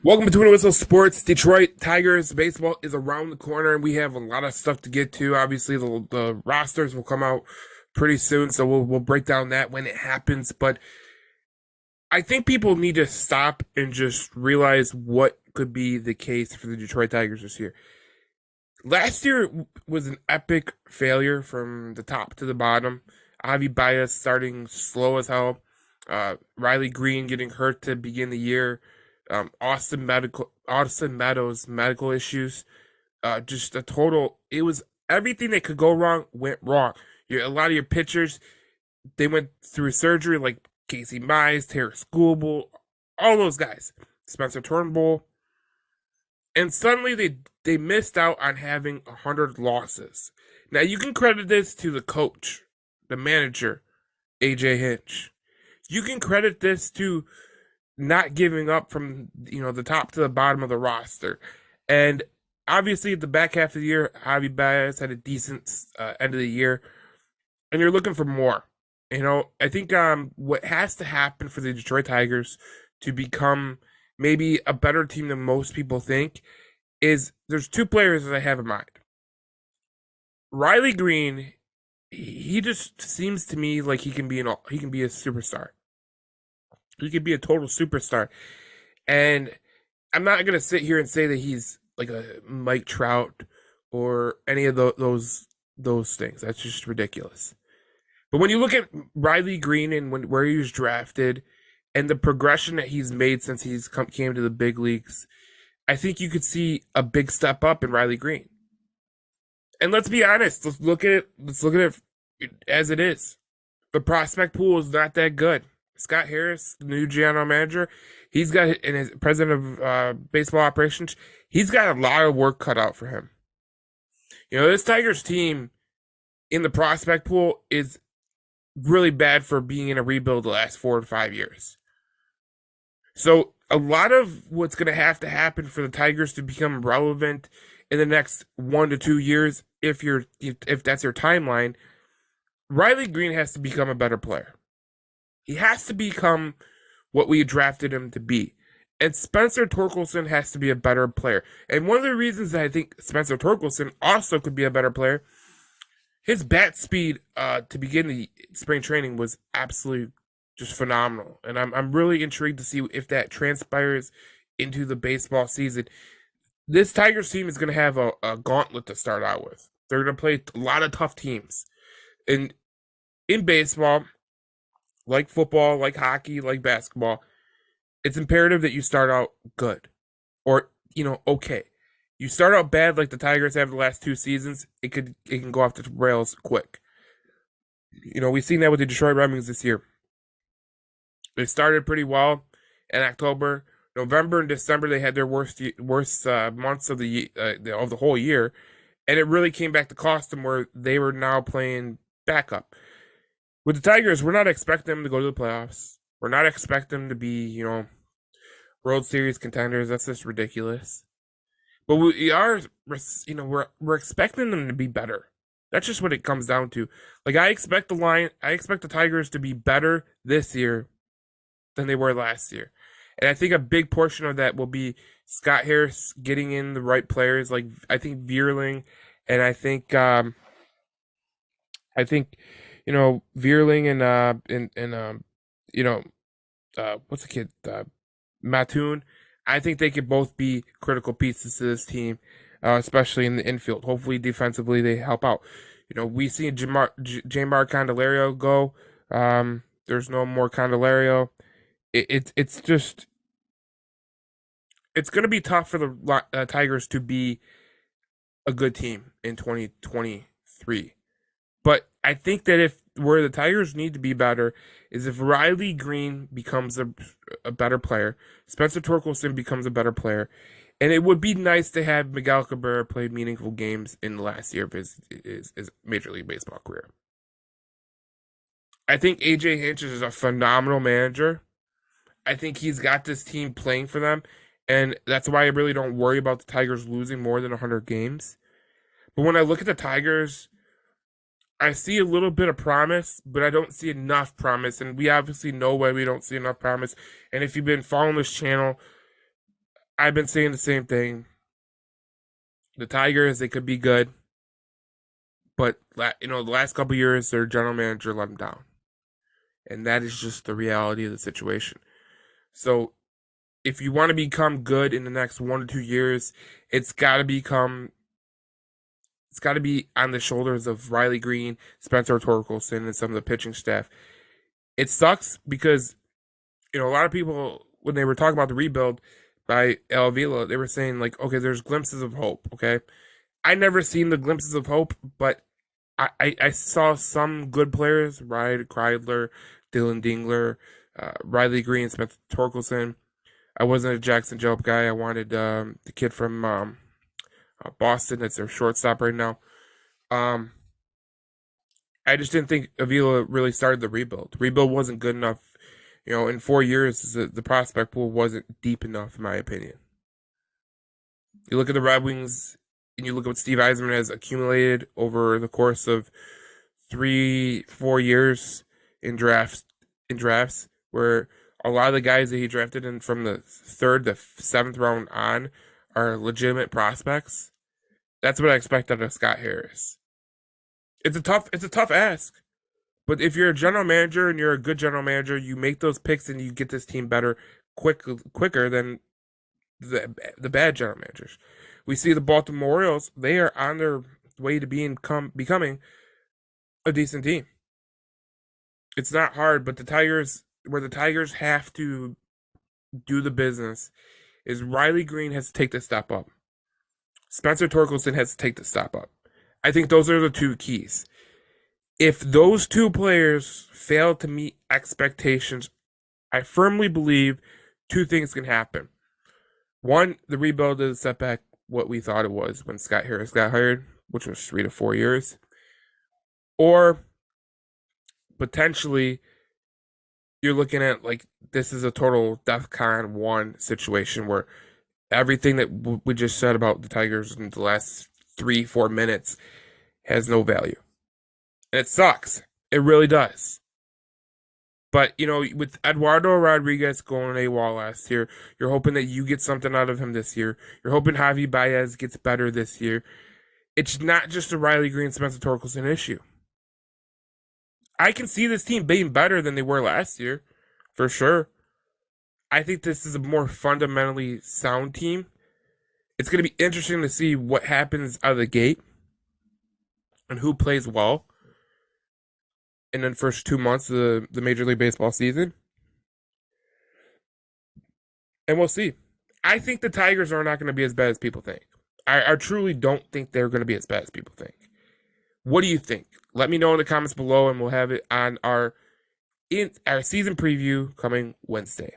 Welcome to Twin Whistle Sports. Detroit Tigers baseball is around the corner, and we have a lot of stuff to get to. Obviously, the rosters will come out pretty soon, so we'll break down that when it happens. But I think people need to stop and just realize what could be the case for the Detroit Tigers this year. Last year was an epic failure from the top to the bottom. Avi Baez starting slow as hell. Riley Green getting hurt to begin the year. Austin Meadows medical issues. Just a total. It was everything that could go wrong went wrong. A lot of your pitchers they went through surgery, like Casey Mize, Terry Schoolbull, all those guys, Spencer Turnbull, and suddenly they missed out on having 100 losses. Now you can credit this to the coach, the manager, AJ Hinch. You can credit this to not giving up from the top to the bottom of the roster, and obviously at the back half of the year, Javi Baez had a decent end of the year, and you're looking for more. I think what has to happen for the Detroit Tigers to become maybe a better team than most people think is there's two players that I have in mind. Riley Green, he just seems to me like he can be a superstar. He could be a total superstar. And I'm not gonna sit here and say that he's like a Mike Trout or any of those things. That's just ridiculous. But when you look at Riley Green and where he was drafted and the progression that he's made since came to the big leagues, I think you could see a big step up in Riley Green. And let's be honest, let's look at it. Let's look at it as it is. The prospect pool is not that good. Scott Harris, the new general manager, he's got and his president of baseball operations. He's got a lot of work cut out for him. This Tigers team in the prospect pool is really bad for being in a rebuild the last 4 to 5 years. So a lot of what's going to happen for the Tigers to become relevant in the next 1 to 2 years, if that's your timeline, Riley Green has to become a better player. He has to become what we drafted him to be. And Spencer Torkelson has to be a better player. And one of the reasons that I think Spencer Torkelson also could be a better player, his bat speed to begin the spring training was absolutely just phenomenal. And I'm really intrigued to see if that transpires into the baseball season. This Tigers team is going to have a gauntlet to start out with. They're going to play a lot of tough teams. And in baseball, like football, like hockey, like basketball, it's imperative that you start out good or, okay. You start out bad like the Tigers have the last 2 seasons, it can go off the rails quick. We've seen that with the Detroit Red Wings this year. They started pretty well in October. November and December they had their worst months of the whole year, and it really came back to cost them where they were now playing backup. With the Tigers, we're not expecting them to go to the playoffs. We're not expecting them to be, World Series contenders. That's just ridiculous. But we are, we're expecting them to be better. That's just what it comes down to. Like I expect the Tigers to be better this year than they were last year. And I think a big portion of that will be Scott Harris getting in the right players. Like I think Vierling, and I think Vierling and what's the kid Mattoon. I think they could both be critical pieces to this team, especially in the infield. Hopefully, defensively they help out. We see Jmar Candelario go. There's no more Candelario. It's just it's going to be tough for the Tigers to be a good team in 2023. But I think that if where the Tigers need to be better is if Riley Green becomes a better player, Spencer Torkelson becomes a better player, and it would be nice to have Miguel Cabrera play meaningful games in the last year of his Major League Baseball career. I think AJ Hinch is a phenomenal manager. I think he's got this team playing for them, and that's why I really don't worry about the Tigers losing more than 100 games. But when I look at the Tigers, I see a little bit of promise, but I don't see enough promise. And we obviously know why we don't see enough promise. And if you've been following this channel, I've been saying the same thing. The Tigers, they could be good, but the last couple years, their general manager let them down, and that is just the reality of the situation. So, if you want to become good in the next 1 to 2 years, it's got to become it's got to be on the shoulders of Riley Green, Spencer Torkelson, and some of the pitching staff. It sucks because a lot of people, when they were talking about the rebuild by El Avila, they were saying like, okay, there's glimpses of hope. Okay, I never seen the glimpses of hope, but I saw some good players: Ryan Kreidler, Dylan Dingler, Riley Green, Spencer Torkelson. I wasn't a Jackson Job guy. I wanted the kid from Boston. That's their shortstop right now. Um, I just didn't think Avila really started the rebuild. The rebuild wasn't good enough. In 4 years, the prospect pool wasn't deep enough, in my opinion. You look at the Red Wings, and you look at what Steve Yzerman has accumulated over the course of 3-4 years in drafts, where a lot of the guys that he drafted in from the third to seventh round on are legitimate prospects. That's what I expect out of Scott Harris. It's a tough ask. But if you're a general manager and you're a good general manager, you make those picks and you get this team better quicker than the bad general managers. We see the Baltimore Orioles; they are on their way to becoming a decent team. It's not hard, but where the Tigers have to do the business, is Riley Green has to take the step up. Spencer Torkelson has to take the step up. I think those are the two keys. If those two players fail to meet expectations, I firmly believe two things can happen. One, the rebuild is set back what we thought it was when Scott Harris got hired, which was 3 to 4 years. Or potentially, you're looking at like this is a total DEFCON 1 situation where everything that we just said about the Tigers in the last 3-4 minutes has no value. And it sucks. It really does. But, with Eduardo Rodriguez going AWOL last year, you're hoping that you get something out of him this year. You're hoping Javi Baez gets better this year. It's not just a Riley Green, Spencer Torkelson issue. I can see this team being better than they were last year, for sure. I think this is a more fundamentally sound team. It's going to be interesting to see what happens out of the gate and who plays well in the first 2 months of the Major League Baseball season. And we'll see. I think the Tigers are not going to be as bad as people think. I truly don't think they're going to be as bad as people think. What do you think? Let me know in the comments below, and we'll have it on our season preview coming Wednesday.